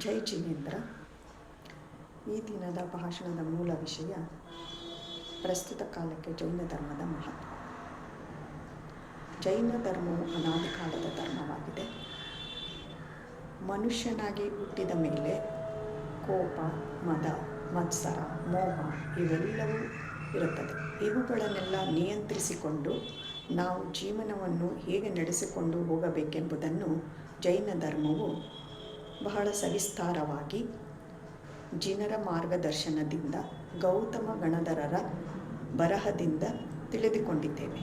ಜೈ ಜಿನೇಂದ್ರ. ಈ ದಿನದ ಭಾಷಣದ ಮೂಲ ವಿಷಯ ಪ್ರಸ್ತುತ ಕಾಲಕ್ಕೆ ಜೈನ ಧರ್ಮದ ಮಹತ್ವ. ಜೈನ ಧರ್ಮವು ಅನಾದಿ ಕಾಲದ ಧರ್ಮವಾಗಿದೆ. ಮನುಷ್ಯನಾಗಿ ಹುಟ್ಟಿದ ಮೇಲೆ ಕೋಪ, ಮದ, ಮತ್ಸರ, ಮೋಹ ಇವೆಲ್ಲವೂ ಇರುತ್ತದೆ. ಇವುಗಳನ್ನೆಲ್ಲ ನಿಯಂತ್ರಿಸಿಕೊಂಡು ನಾವು ಜೀವನವನ್ನು ಹೇಗೆ ನಡೆಸಿಕೊಂಡು ಹೋಗಬೇಕೆಂಬುದನ್ನು ಜೈನ ಧರ್ಮವು ಬಹಳ ಸವಿಸ್ತಾರವಾಗಿ ಜಿನರ ಮಾರ್ಗದರ್ಶನದಿಂದ ಗೌತಮ ಗಣಧರರ ಬರಹದಿಂದ ತಿಳಿದುಕೊಂಡಿದ್ದೇವೆ.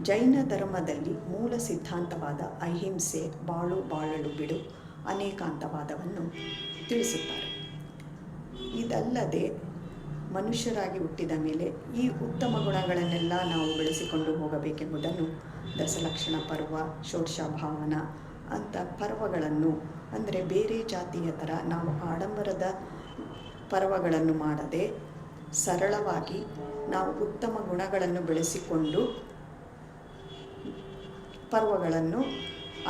ಜೈನ ಧರ್ಮದಲ್ಲಿ ಮೂಲ ಸಿದ್ಧಾಂತವಾದ ಅಹಿಂಸೆ, ಬಾಳು ಬಾಳಲು ಬಿಡು, ಅನೇಕಾಂತವಾದವನ್ನು ತಿಳಿಸುತ್ತಾರೆ. ಇದಲ್ಲದೆ ಮನುಷ್ಯರಾಗಿ ಹುಟ್ಟಿದ ಮೇಲೆ ಈ ಉತ್ತಮ ಗುಣಗಳನ್ನೆಲ್ಲ ನಾವು ಬೆಳೆಸಿಕೊಂಡು ಹೋಗಬೇಕೆಂಬುದನ್ನು ದಶಲಕ್ಷಣ ಪರ್ವ, ಷೋಡಶಭಾವನ ಅಂತ ಪರ್ವಗಳನ್ನು, ಅಂದರೆ ಬೇರೆ ಜಾತಿಯ ಥರ ನಾವು ಆಡಂಬರದ ಪರ್ವಗಳನ್ನು ಮಾಡದೆ ಸರಳವಾಗಿ ನಾವು ಉತ್ತಮ ಗುಣಗಳನ್ನು ಬೆಳೆಸಿಕೊಂಡು ಪರ್ವಗಳನ್ನು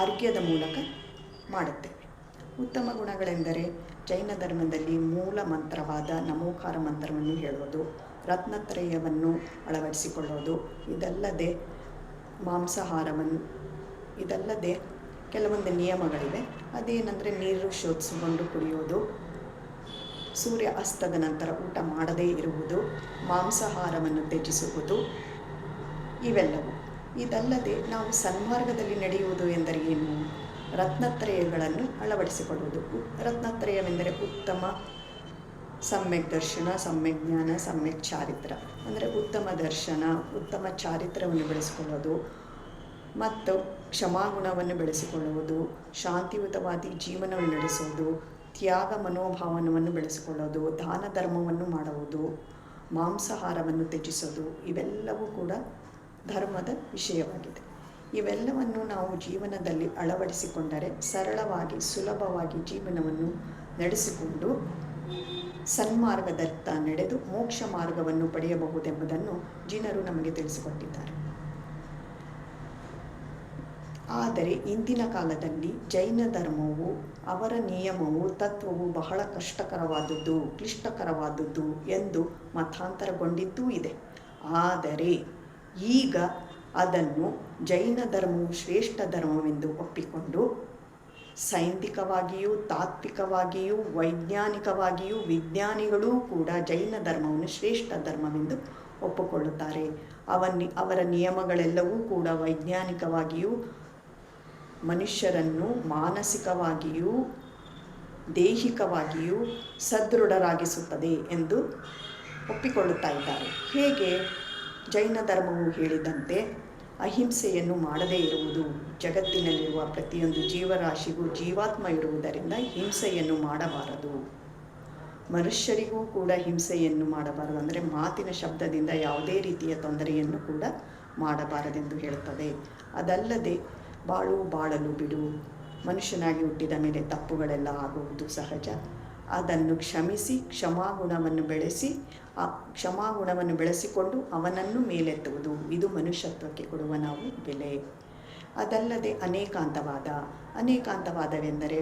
ಅರ್ಘ್ಯದ ಮೂಲಕ ಮಾಡುತ್ತೇವೆ. ಉತ್ತಮ ಗುಣಗಳೆಂದರೆ ಜೈನ ಧರ್ಮದಲ್ಲಿ ಮೂಲ ಮಂತ್ರವಾದ ನಮೋಕಾರ ಮಂತ್ರವನ್ನು ಹೇಳೋದು, ರತ್ನತ್ರಯವನ್ನು ಅಳವಡಿಸಿಕೊಳ್ಳೋದು, ಇದಲ್ಲದೆ ಕೆಲವೊಂದು ನಿಯಮಗಳಿವೆ. ಅದೇನೆಂದರೆ ನೀರು ಶೋಧಿಸಿಕೊಂಡು ಕುಡಿಯೋದು, ಸೂರ್ಯ ಅಸ್ತದ ನಂತರ ಊಟ ಮಾಡದೇ ಇರುವುದು, ಮಾಂಸಾಹಾರವನ್ನು ತ್ಯಜಿಸುವುದು ಇವೆಲ್ಲವೂ. ಇದಲ್ಲದೆ ನಾವು ಸನ್ಮಾರ್ಗದಲ್ಲಿ ನಡೆಯುವುದು ಎಂದರೆ ಏನು? ರತ್ನತ್ರಯಗಳನ್ನು ಅಳವಡಿಸಿಕೊಳ್ಳುವುದು. ರತ್ನತ್ರಯವೆಂದರೆ ಉತ್ತಮ ಸಮ್ಯಕ್ ದರ್ಶನ, ಸಮ್ಯಕ್ ಜ್ಞಾನ, ಸಮ್ಯಕ್ ಚಾರಿತ್ರ. ಅಂದರೆ ಉತ್ತಮ ದರ್ಶನ, ಉತ್ತಮ ಚಾರಿತ್ರವನ್ನು ಬೆಳೆಸಿಕೊಳ್ಳೋದು ಮತ್ತು ಕ್ಷಮಾಗುಣವನ್ನು ಬೆಳೆಸಿಕೊಳ್ಳುವುದು, ಶಾಂತಿಯುತವಾದಿ ಜೀವನವನ್ನು ನಡೆಸುವುದು, ತ್ಯಾಗ ಮನೋಭಾವನವನ್ನು ಬೆಳೆಸಿಕೊಳ್ಳೋದು, ದಾನ ಧರ್ಮವನ್ನು ಮಾಡುವುದು, ಮಾಂಸಾಹಾರವನ್ನು ತ್ಯಜಿಸೋದು ಇವೆಲ್ಲವೂ ಕೂಡ ಧರ್ಮದ ವಿಷಯವಾಗಿದೆ. ಇವೆಲ್ಲವನ್ನು ನಾವು ಜೀವನದಲ್ಲಿ ಅಳವಡಿಸಿಕೊಂಡರೆ ಸರಳವಾಗಿ ಸುಲಭವಾಗಿ ಜೀವನವನ್ನು ನಡೆಸಿಕೊಂಡು ಸನ್ಮಾರ್ಗದತ್ತ ನಡೆದು ಮೋಕ್ಷ ಮಾರ್ಗವನ್ನು ಪಡೆಯಬಹುದೆಂಬುದನ್ನು ಜಿನರು ನಮಗೆ ತಿಳಿಸಿಕೊಟ್ಟಿದ್ದಾರೆ. ಆದರೆ ಇಂದಿನ ಕಾಲದಲ್ಲಿ ಜೈನ ಧರ್ಮವು, ಅವರ ನಿಯಮವು, ತತ್ವವು ಬಹಳ ಕಷ್ಟಕರವಾದದ್ದು, ಕ್ಲಿಷ್ಟಕರವಾದದ್ದು ಎಂದು ಮತಾಂತರಗೊಂಡಿದ್ದೂ ಇದೆ. ಆದರೆ ಈಗ ಅದನ್ನು ಜೈನ ಧರ್ಮವು ಶ್ರೇಷ್ಠ ಧರ್ಮವೆಂದು ಒಪ್ಪಿಕೊಂಡು ಸೈದ್ಧಾಂತಿಕವಾಗಿಯೂ ತಾತ್ವಿಕವಾಗಿಯೂ ವೈಜ್ಞಾನಿಕವಾಗಿಯೂ ವಿಜ್ಞಾನಿಗಳೂ ಕೂಡ ಜೈನ ಧರ್ಮವನ್ನು ಶ್ರೇಷ್ಠ ಧರ್ಮವೆಂದು ಒಪ್ಪಿಕೊಳ್ಳುತ್ತಾರೆ. ಅವರ ನಿಯಮಗಳೆಲ್ಲವೂ ಕೂಡ ವೈಜ್ಞಾನಿಕವಾಗಿಯೂ ಮನುಷ್ಯರನ್ನು ಮಾನಸಿಕವಾಗಿಯೂ ದೈಹಿಕವಾಗಿಯೂ ಸದೃಢರಾಗಿಸುತ್ತದೆ ಎಂದು ಒಪ್ಪಿಕೊಳ್ಳುತ್ತಾ ಇದ್ದಾರೆ. ಹೇಗೆ? ಜೈನ ಧರ್ಮವು ಹೇಳಿದಂತೆ ಅಹಿಂಸೆಯನ್ನು ಮಾಡದೇ ಇರುವುದು. ಜಗತ್ತಿನಲ್ಲಿರುವ ಪ್ರತಿಯೊಂದು ಜೀವರಾಶಿಗೂ ಜೀವಾತ್ಮ ಇರುವುದರಿಂದ ಹಿಂಸೆಯನ್ನು ಮಾಡಬಾರದು. ಮನುಷ್ಯರಿಗೂ ಕೂಡ ಹಿಂಸೆಯನ್ನು ಮಾಡಬಾರದು, ಅಂದರೆ ಮಾತಿನ ಶಬ್ದದಿಂದ ಯಾವುದೇ ರೀತಿಯ ತೊಂದರೆಯನ್ನು ಕೂಡ ಮಾಡಬಾರದೆಂದು ಹೇಳುತ್ತದೆ. ಅದಲ್ಲದೆ ಬಾಳು ಬಾಳಲು ಬಿಡು. ಮನುಷ್ಯನಾಗಿ ಹುಟ್ಟಿದ ಮೇಲೆ ತಪ್ಪುಗಳೆಲ್ಲ ಆಗುವುದು ಸಹಜ. ಅದನ್ನು ಕ್ಷಮಿಸಿ ಕ್ಷಮಾಗುಣವನ್ನು ಬೆಳೆಸಿಕೊಂಡು ಅವನನ್ನು ಮೇಲೆತ್ತುವುದು, ಇದು ಮನುಷ್ಯತ್ವಕ್ಕೆ ಕೊಡುವ ನಾವು ಬೆಲೆ. ಅದಲ್ಲದೆ ಅನೇಕಾಂತವಾದವೆಂದರೆ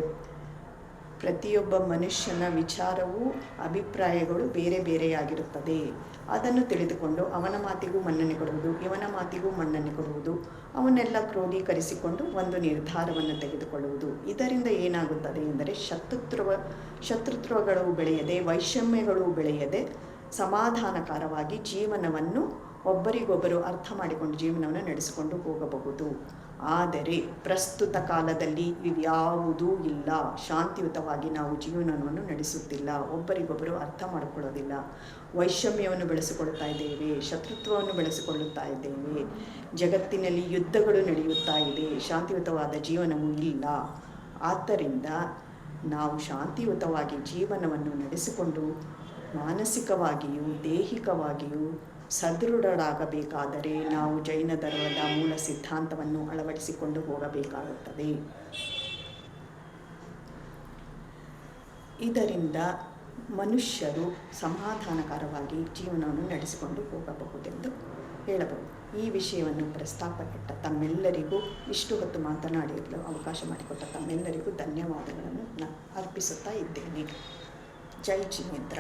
ಪ್ರತಿಯೊಬ್ಬ ಮನುಷ್ಯನ ವಿಚಾರವೂ ಅಭಿಪ್ರಾಯಗಳು ಬೇರೆ ಬೇರೆಯಾಗಿರುತ್ತದೆ. ಅದನ್ನು ತಿಳಿದುಕೊಂಡು ಅವನ ಮಾತಿಗೂ ಮನ್ನಣೆ ಕೊಡುವುದು, ಇವನ ಮಾತಿಗೂ ಮನ್ನಣೆ ಕೊಡುವುದು, ಅವನ್ನೆಲ್ಲ ಕ್ರೋಢೀಕರಿಸಿಕೊಂಡು ಒಂದು ನಿರ್ಧಾರವನ್ನು ತೆಗೆದುಕೊಳ್ಳುವುದು. ಇದರಿಂದ ಏನಾಗುತ್ತದೆ ಎಂದರೆ ಶತ್ರುತ್ವಗಳು ಬೆಳೆಯದೆ, ವೈಷಮ್ಯಗಳು ಬೆಳೆಯದೆ ಸಮಾಧಾನಕರವಾಗಿ ಜೀವನವನ್ನು ಒಬ್ಬರಿಗೊಬ್ಬರು ಅರ್ಥ ಮಾಡಿಕೊಂಡು ಜೀವನವನ್ನು ನಡೆಸಿಕೊಂಡು ಹೋಗಬಹುದು. ಆದರೆ ಪ್ರಸ್ತುತ ಕಾಲದಲ್ಲಿ ಇವ್ಯಾವುದೂ ಇಲ್ಲ. ಶಾಂತಿಯುತವಾಗಿ ನಾವು ಜೀವನವನ್ನು ನಡೆಸುತ್ತಿಲ್ಲ, ಒಬ್ಬರಿಗೊಬ್ಬರು ಅರ್ಥ ಮಾಡಿಕೊಳ್ಳೋದಿಲ್ಲ, ವೈಷಮ್ಯವನ್ನು ಬೆಳೆಸಿಕೊಳ್ತಾ ಇದ್ದೇವೆ, ಶತ್ರುತ್ವವನ್ನು ಬೆಳೆಸಿಕೊಳ್ಳುತ್ತಾ ಇದ್ದೇವೆ, ಜಗತ್ತಿನಲ್ಲಿ ಯುದ್ಧಗಳು ನಡೆಯುತ್ತಾ ಇದೆ, ಶಾಂತಿಯುತವಾದ ಜೀವನವೂ ಇಲ್ಲ. ಆದ್ದರಿಂದ ನಾವು ಶಾಂತಿಯುತವಾಗಿ ಜೀವನವನ್ನು ನಡೆಸಿಕೊಂಡು ಮಾನಸಿಕವಾಗಿಯೂ ದೈಹಿಕವಾಗಿಯೂ ಸದೃಢರಾಗಬೇಕಾದರೆ ನಾವು ಜೈನ ಧರ್ಮದ ಮೂಲ ಸಿದ್ಧಾಂತವನ್ನು ಅಳವಡಿಸಿಕೊಂಡು ಹೋಗಬೇಕಾಗುತ್ತದೆ. ಇದರಿಂದ ಮನುಷ್ಯರು ಸಮಾಧಾನಕರವಾಗಿ ಜೀವನವನ್ನು ನಡೆಸಿಕೊಂಡು ಹೋಗಬಹುದೆಂದು ಹೇಳಬಹುದು. ಈ ವಿಷಯವನ್ನು ಪ್ರಸ್ತಾಪಪಟ್ಟ ತಮ್ಮೆಲ್ಲರಿಗೂ ಇಷ್ಟು ಹೊತ್ತು ಮಾತನಾಡಲು ಅವಕಾಶ ಮಾಡಿಕೊಟ್ಟ ತಮ್ಮೆಲ್ಲರಿಗೂ ಧನ್ಯವಾದಗಳನ್ನು ಅರ್ಪಿಸುತ್ತಾ ಇದ್ದೇನೆ. ಜೈ ಜಿನೇಂದ್ರ.